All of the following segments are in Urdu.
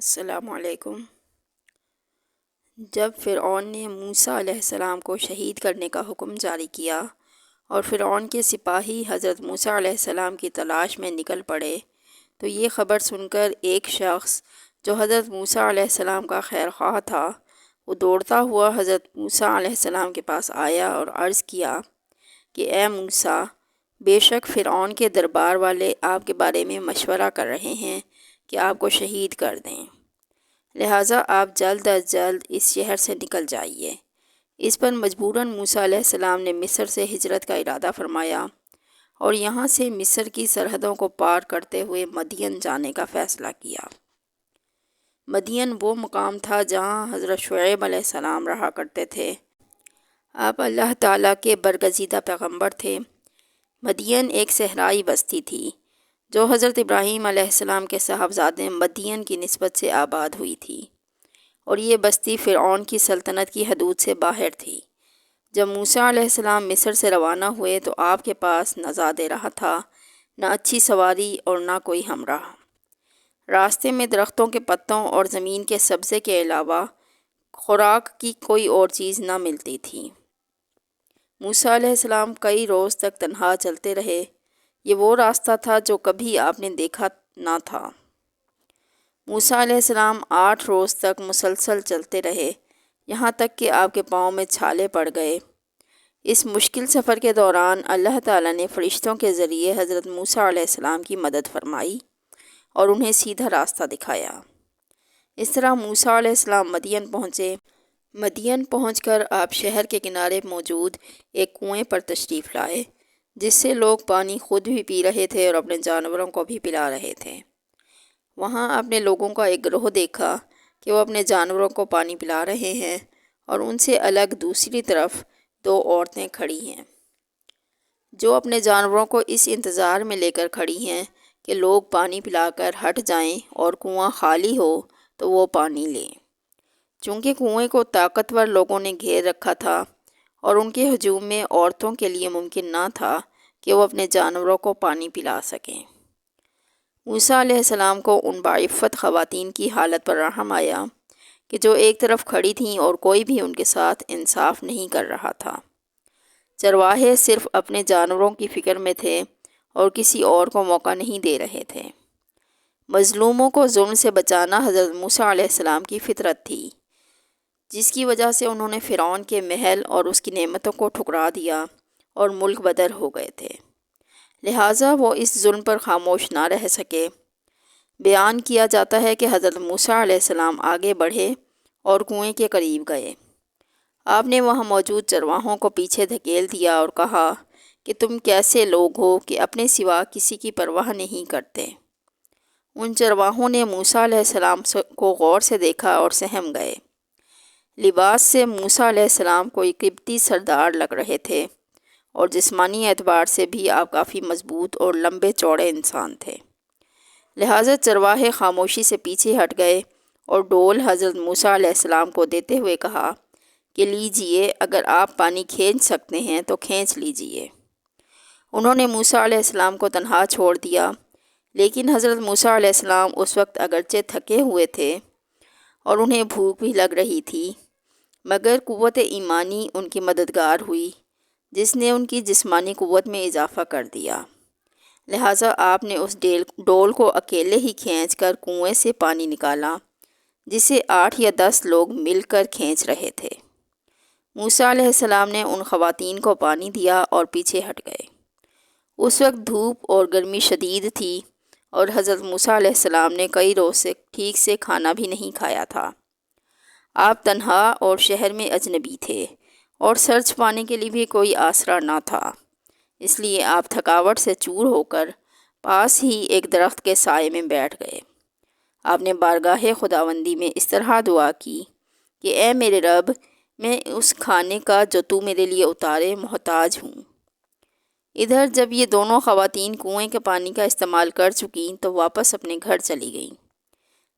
السلام علیکم۔ جب فرعون نے موسیٰ علیہ السلام کو شہید کرنے کا حکم جاری کیا اور فرعون کے سپاہی حضرت موسیٰ علیہ السلام کی تلاش میں نکل پڑے تو یہ خبر سن کر ایک شخص جو حضرت موسیٰ علیہ السلام کا خیر خواہ تھا وہ دوڑتا ہوا حضرت موسیٰ علیہ السلام کے پاس آیا اور عرض کیا کہ اے موسیٰ، بے شک فرعون کے دربار والے آپ کے بارے میں مشورہ کر رہے ہیں کہ آپ کو شہید کر دیں، لہٰذا آپ جلد از جلد اس شہر سے نکل جائیے۔ اس پر مجبوراً موسیٰ علیہ السلام نے مصر سے ہجرت کا ارادہ فرمایا اور یہاں سے مصر کی سرحدوں کو پار کرتے ہوئے مدین جانے کا فیصلہ کیا۔ مدین وہ مقام تھا جہاں حضرت شعیب علیہ السلام رہا کرتے تھے۔ آپ اللہ تعالیٰ کے برگزیدہ پیغمبر تھے۔ مدین ایک صحرائی بستی تھی جو حضرت ابراہیم علیہ السلام کے صاحبزادے مدین کی نسبت سے آباد ہوئی تھی، اور یہ بستی فرعون کی سلطنت کی حدود سے باہر تھی۔ جب موسیٰ علیہ السلام مصر سے روانہ ہوئے تو آپ کے پاس نہ زاد راہ تھا، نہ اچھی سواری اور نہ کوئی ہمراہ۔ راستے میں درختوں کے پتوں اور زمین کے سبزے کے علاوہ خوراک کی کوئی اور چیز نہ ملتی تھی۔ موسیٰ علیہ السلام کئی روز تک تنہا چلتے رہے۔ یہ وہ راستہ تھا جو کبھی آپ نے دیکھا نہ تھا۔ موسیٰ علیہ السلام 8 روز تک مسلسل چلتے رہے، یہاں تک کہ آپ کے پاؤں میں چھالے پڑ گئے۔ اس مشکل سفر کے دوران اللہ تعالیٰ نے فرشتوں کے ذریعے حضرت موسیٰ علیہ السلام کی مدد فرمائی اور انہیں سیدھا راستہ دکھایا۔ اس طرح موسیٰ علیہ السلام مدین پہنچے۔ مدین پہنچ کر آپ شہر کے کنارے موجود ایک کنویں پر تشریف لائے، جس سے لوگ پانی خود بھی پی رہے تھے اور اپنے جانوروں کو بھی پلا رہے تھے۔ وہاں آپ نے لوگوں کا ایک گروہ دیکھا کہ وہ اپنے جانوروں کو پانی پلا رہے ہیں اور ان سے الگ دوسری طرف 2 عورتیں کھڑی ہیں جو اپنے جانوروں کو اس انتظار میں لے کر کھڑی ہیں کہ لوگ پانی پلا کر ہٹ جائیں اور کنواں خالی ہو تو وہ پانی لیں۔ چونکہ کنویں کو طاقتور لوگوں نے گھیر رکھا تھا اور ان کے ہجوم میں عورتوں کے لیے ممکن نہ تھا کہ وہ اپنے جانوروں کو پانی پلا سکیں۔ موسیٰ علیہ السلام کو ان باعفت خواتین کی حالت پر رحم آیا کہ جو ایک طرف کھڑی تھیں اور کوئی بھی ان کے ساتھ انصاف نہیں کر رہا تھا۔ چرواہے صرف اپنے جانوروں کی فکر میں تھے اور کسی اور کو موقع نہیں دے رہے تھے۔ مظلوموں کو ظلم سے بچانا حضرت موسیٰ علیہ السلام کی فطرت تھی، جس کی وجہ سے انہوں نے فرعون کے محل اور اس کی نعمتوں کو ٹھکرا دیا اور ملک بدر ہو گئے تھے، لہٰذا وہ اس ظلم پر خاموش نہ رہ سکے۔ بیان کیا جاتا ہے کہ حضرت موسیٰ علیہ السلام آگے بڑھے اور کنویں کے قریب گئے۔ آپ نے وہاں موجود چرواہوں کو پیچھے دھکیل دیا اور کہا کہ تم کیسے لوگ ہو کہ اپنے سوا کسی کی پرواہ نہیں کرتے۔ ان چرواہوں نے موسیٰ علیہ السلام کو غور سے دیکھا اور سہم گئے۔ لباس سے موسیٰ علیہ السلام کوئی قبطی سردار لگ رہے تھے اور جسمانی اعتبار سے بھی آپ کافی مضبوط اور لمبے چوڑے انسان تھے، لہٰذا چرواہے خاموشی سے پیچھے ہٹ گئے اور ڈول حضرت موسیٰ علیہ السلام کو دیتے ہوئے کہا کہ لیجئے، اگر آپ پانی کھینچ سکتے ہیں تو کھینچ لیجئے۔ انہوں نے موسیٰ علیہ السلام کو تنہا چھوڑ دیا، لیکن حضرت موسیٰ علیہ السلام اس وقت اگرچہ تھکے ہوئے تھے اور انہیں بھوک بھی لگ رہی تھی، مگر قوت ایمانی ان کی مددگار ہوئی جس نے ان کی جسمانی قوت میں اضافہ کر دیا، لہٰذا آپ نے اس ڈول کو اکیلے ہی کھینچ کر کنویں سے پانی نکالا جسے 8 یا 10 لوگ مل کر کھینچ رہے تھے۔ موسیٰ علیہ السلام نے ان خواتین کو پانی دیا اور پیچھے ہٹ گئے۔ اس وقت دھوپ اور گرمی شدید تھی اور حضرت موسیٰ علیہ السلام نے کئی روز سے ٹھیک سے کھانا بھی نہیں کھایا تھا۔ آپ تنہا اور شہر میں اجنبی تھے اور سرچ پانے کے لیے بھی کوئی آسرا نہ تھا، اس لیے آپ تھکاوٹ سے چور ہو کر پاس ہی ایک درخت کے سائے میں بیٹھ گئے۔ آپ نے بارگاہ خداوندی میں اس طرح دعا کی کہ اے میرے رب، میں اس کھانے کا جو تو میرے لیے اتارے محتاج ہوں۔ ادھر جب یہ دونوں خواتین کنویں کے پانی کا استعمال کر چکیں تو واپس اپنے گھر چلی گئیں۔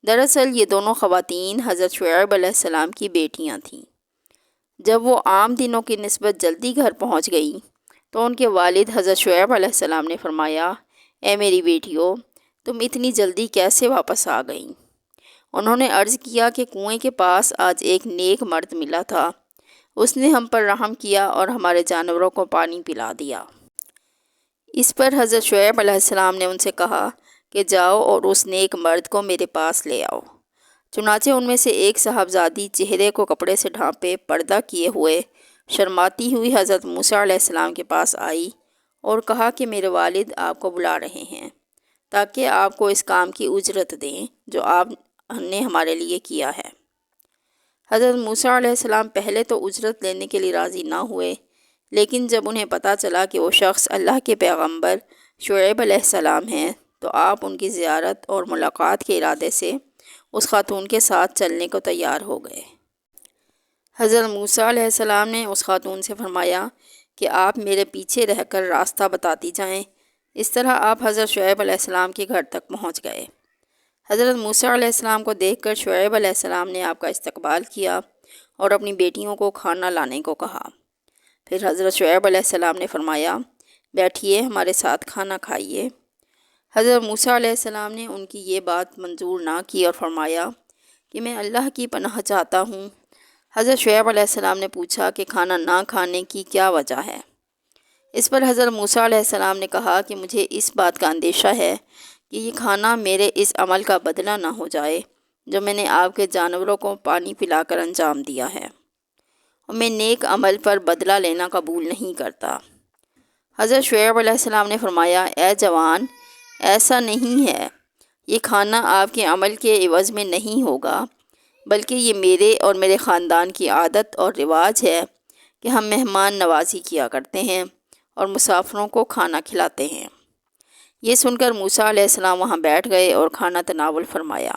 دراصل یہ دونوں خواتین حضرت شعیب علیہ السلام کی بیٹیاں تھیں۔ جب وہ عام دنوں کی نسبت جلدی گھر پہنچ گئیں تو ان کے والد حضرت شعیب علیہ السلام نے فرمایا، اے میری بیٹیوں، تم اتنی جلدی کیسے واپس آ گئیں؟ انہوں نے عرض کیا کہ کنویں کے پاس آج ایک نیک مرد ملا تھا، اس نے ہم پر رحم کیا اور ہمارے جانوروں کو پانی پلا دیا۔ اس پر حضرت شعیب علیہ السلام نے ان سے کہا کہ جاؤ اور اس نیک مرد کو میرے پاس لے آؤ۔ چنانچہ ان میں سے ایک صاحبزادی چہرے کو کپڑے سے ڈھانپے پردہ کیے ہوئے شرماتی ہوئی حضرت موسیٰ علیہ السلام کے پاس آئی اور کہا کہ میرے والد آپ کو بلا رہے ہیں تاکہ آپ کو اس کام کی اجرت دیں جو آپ نے ہمارے لیے کیا ہے۔ حضرت موسیٰ علیہ السلام پہلے تو اجرت لینے کے لیے راضی نہ ہوئے، لیکن جب انہیں پتہ چلا کہ وہ شخص اللہ کے پیغمبر شعیب علیہ السلام ہیں تو آپ ان کی زیارت اور ملاقات کے ارادے سے اس خاتون کے ساتھ چلنے کو تیار ہو گئے۔ حضرت موسیٰ علیہ السلام نے اس خاتون سے فرمایا کہ آپ میرے پیچھے رہ کر راستہ بتاتی جائیں۔ اس طرح آپ حضرت شعیب علیہ السلام کے گھر تک پہنچ گئے۔ حضرت موسیٰ علیہ السلام کو دیکھ کر شعیب علیہ السلام نے آپ کا استقبال کیا اور اپنی بیٹیوں کو کھانا لانے کو کہا۔ پھر حضرت شعیب علیہ السلام نے فرمایا بیٹھیے، ہمارے ساتھ کھانا کھائیے۔ حضرت موسیٰ علیہ السلام نے ان کی یہ بات منظور نہ کی اور فرمایا کہ میں اللہ کی پناہ چاہتا ہوں۔ حضرت شعیب علیہ السلام نے پوچھا کہ کھانا نہ کھانے کی کیا وجہ ہے؟ اس پر حضرت موسیٰ علیہ السلام نے کہا کہ مجھے اس بات کا اندیشہ ہے کہ یہ کھانا میرے اس عمل کا بدلہ نہ ہو جائے جو میں نے آپ کے جانوروں کو پانی پلا کر انجام دیا ہے، اور میں نیک عمل پر بدلہ لینا قبول نہیں کرتا۔ حضرت شعیب علیہ السلام نے فرمایا اے جوان، ایسا نہیں ہے، یہ کھانا آپ کے عمل کے عوض میں نہیں ہوگا، بلکہ یہ میرے اور میرے خاندان کی عادت اور رواج ہے کہ ہم مہمان نوازی کیا کرتے ہیں اور مسافروں کو کھانا کھلاتے ہیں۔ یہ سن کر موسیٰ علیہ السلام وہاں بیٹھ گئے اور کھانا تناول فرمایا۔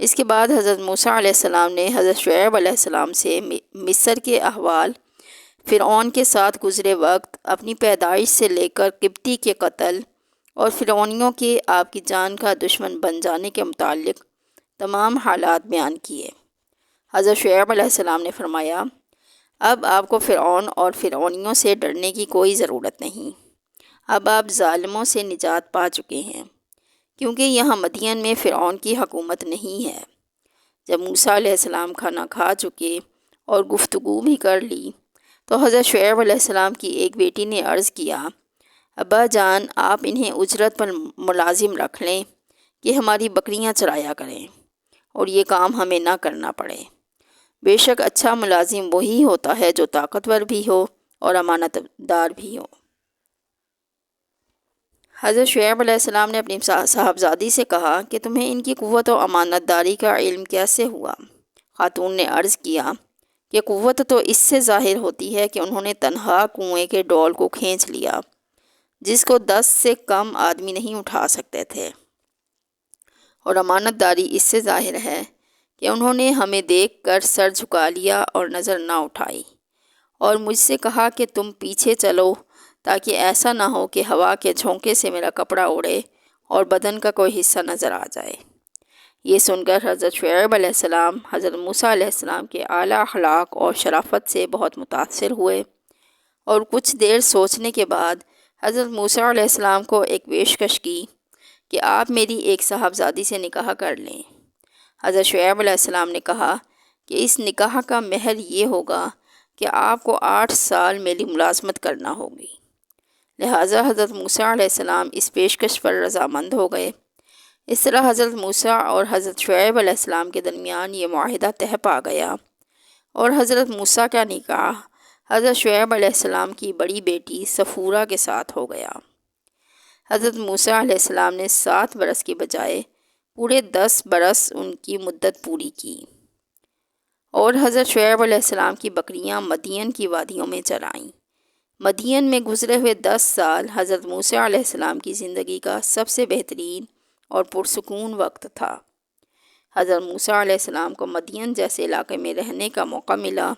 اس کے بعد حضرت موسیٰ علیہ السلام نے حضرت شعیب علیہ السلام سے مصر کے احوال، فرعون کے ساتھ گزرے وقت، اپنی پیدائش سے لے کر قبطی کے قتل اور فرعونیوں کے آپ کی جان کا دشمن بن جانے کے متعلق تمام حالات بیان کیے۔ حضرت شعیب علیہ السلام نے فرمایا اب آپ کو فرعون اور فرعونیوں سے ڈرنے کی کوئی ضرورت نہیں، اب آپ ظالموں سے نجات پا چکے ہیں، کیونکہ یہاں مدین میں فرعون کی حکومت نہیں ہے۔ جب موسیٰ علیہ السلام کھانا کھا چکے اور گفتگو بھی کر لی تو حضرت شعیب علیہ السلام کی ایک بیٹی نے عرض کیا ابا جان، آپ انہیں اجرت پر ملازم رکھ لیں کہ ہماری بکریاں چرایا کریں اور یہ کام ہمیں نہ کرنا پڑے۔ بے شک اچھا ملازم وہی ہوتا ہے جو طاقتور بھی ہو اور امانت دار بھی ہو۔ حضرت شعیب علیہ السلام نے اپنی صاحبزادی سے کہا کہ تمہیں ان کی قوت و امانت داری کا علم کیسے ہوا؟ خاتون نے عرض کیا کہ قوت تو اس سے ظاہر ہوتی ہے کہ انہوں نے تنہا کنویں کے ڈول کو کھینچ لیا جس کو 10 سے کم آدمی نہیں اٹھا سکتے تھے، اور امانت داری اس سے ظاہر ہے کہ انہوں نے ہمیں دیکھ کر سر جھکا لیا اور نظر نہ اٹھائی، اور مجھ سے کہا کہ تم پیچھے چلو تاکہ ایسا نہ ہو کہ ہوا کے جھونکے سے میرا کپڑا اڑے اور بدن کا کوئی حصہ نظر آ جائے۔ یہ سن کر حضرت شعیب علیہ السلام حضرت موسیٰ علیہ السلام کے اعلیٰ اخلاق اور شرافت سے بہت متاثر ہوئے، اور کچھ دیر سوچنے کے بعد حضرت موسیٰ علیہ السلام کو ایک پیشکش کی کہ آپ میری ایک صاحبزادی سے نکاح کر لیں۔ حضرت شعیب علیہ السلام نے کہا کہ اس نکاح کا مہر یہ ہوگا کہ آپ کو 8 سال میری ملازمت کرنا ہوگی۔ لہٰذا حضرت موسیٰ علیہ السلام اس پیشکش پر رضامند ہو گئے۔ اس طرح حضرت موسیٰ اور حضرت شعیب علیہ السلام کے درمیان یہ معاہدہ طے پا گیا، اور حضرت موسیٰ کا نکاح حضرت شعیب علیہ السلام کی بڑی بیٹی صفورہ کے ساتھ ہو گیا۔ حضرت موسیٰ علیہ السلام نے 7 برس کی بجائے پورے 10 برس ان کی مدت پوری کی، اور حضرت شعیب علیہ السلام کی بکریاں مدین کی وادیوں میں چرائیں۔ مدین میں گزرے ہوئے 10 سال حضرت موسیٰ علیہ السلام کی زندگی کا سب سے بہترین اور پرسکون وقت تھا۔ حضرت موسیٰ علیہ السلام کو مدین جیسے علاقے میں رہنے کا موقع ملا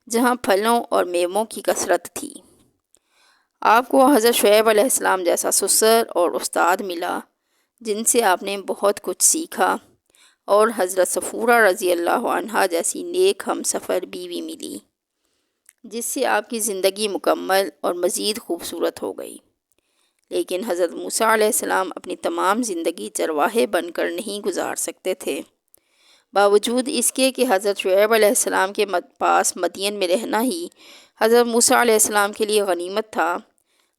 جہاں پھلوں اور میووں کی کثرت تھی۔ آپ کو حضرت شعیب علیہ السلام جیسا سسر اور استاد ملا جن سے آپ نے بہت کچھ سیکھا، اور حضرت صفورہ رضی اللہ عنہا جیسی نیک ہم سفر بیوی ملی جس سے آپ کی زندگی مکمل اور مزید خوبصورت ہو گئی۔ لیکن حضرت موسیٰ علیہ السلام اپنی تمام زندگی چرواہے بن کر نہیں گزار سکتے تھے، باوجود اس کے کہ حضرت شعیب علیہ السلام کے پاس مدین میں رہنا ہی حضرت موسیٰ علیہ السلام کے لیے غنیمت تھا،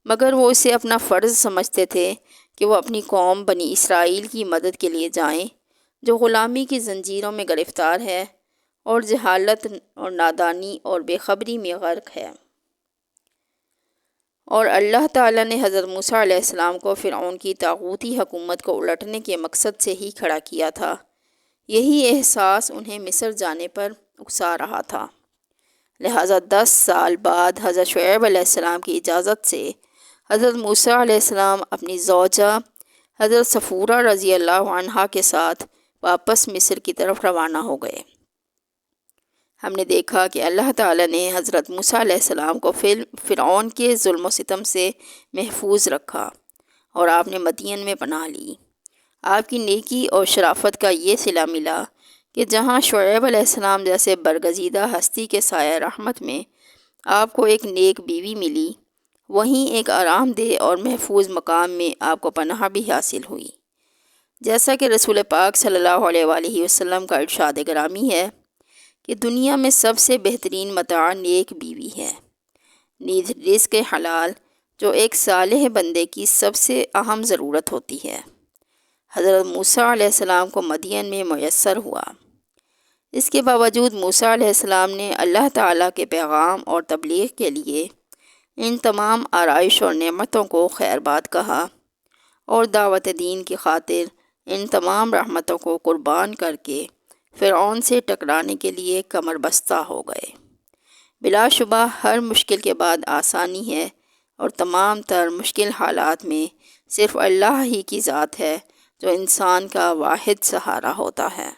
مگر وہ اسے اپنا فرض سمجھتے تھے کہ وہ اپنی قوم بنی اسرائیل کی مدد کے لیے جائیں، جو غلامی کی زنجیروں میں گرفتار ہے اور جہالت اور نادانی اور بے خبری میں غرق ہے۔ اور اللہ تعالیٰ نے حضرت موسیٰ علیہ السلام کو فرعون کی طاغوتی حکومت کو الٹنے کے مقصد سے ہی کھڑا کیا تھا۔ یہی احساس انہیں مصر جانے پر اکسا رہا تھا۔ لہٰذا 10 سال بعد حضرت شعیب علیہ السلام کی اجازت سے حضرت موسیٰ علیہ السلام اپنی زوجہ حضرت صفورہ رضی اللہ عنہا کے ساتھ واپس مصر کی طرف روانہ ہو گئے۔ ہم نے دیکھا کہ اللہ تعالیٰ نے حضرت موسیٰ علیہ السلام کو فرعون کے ظلم و ستم سے محفوظ رکھا اور آپ نے مدین میں پناہ لی۔ آپ کی نیکی اور شرافت کا یہ صلہ ملا کہ جہاں شعیب علیہ السلام جیسے برگزیدہ ہستی کے سایہ رحمت میں آپ کو ایک نیک بیوی ملی، وہیں ایک آرام دہ اور محفوظ مقام میں آپ کو پناہ بھی حاصل ہوئی۔ جیسا کہ رسول پاک صلی اللہ علیہ وآلہ وسلم کا ارشاد گرامی ہے کہ دنیا میں سب سے بہترین متاع نیک بیوی ہے، نیز رزق حلال جو ایک صالح بندے کی سب سے اہم ضرورت ہوتی ہے، حضرت موسیٰ علیہ السلام کو مدین میں میسر ہوا۔ اس کے باوجود موسیٰ علیہ السلام نے اللہ تعالیٰ کے پیغام اور تبلیغ کے لیے ان تمام آرائش اور نعمتوں کو خیر بات کہا اور دعوت دین کی خاطر ان تمام رحمتوں کو قربان کر کے فرعون سے ٹکرانے کے لیے کمر بستہ ہو گئے۔ بلا شبہ ہر مشکل کے بعد آسانی ہے، اور تمام تر مشکل حالات میں صرف اللہ ہی کی ذات ہے جو انسان کا واحد سہارا ہوتا ہے۔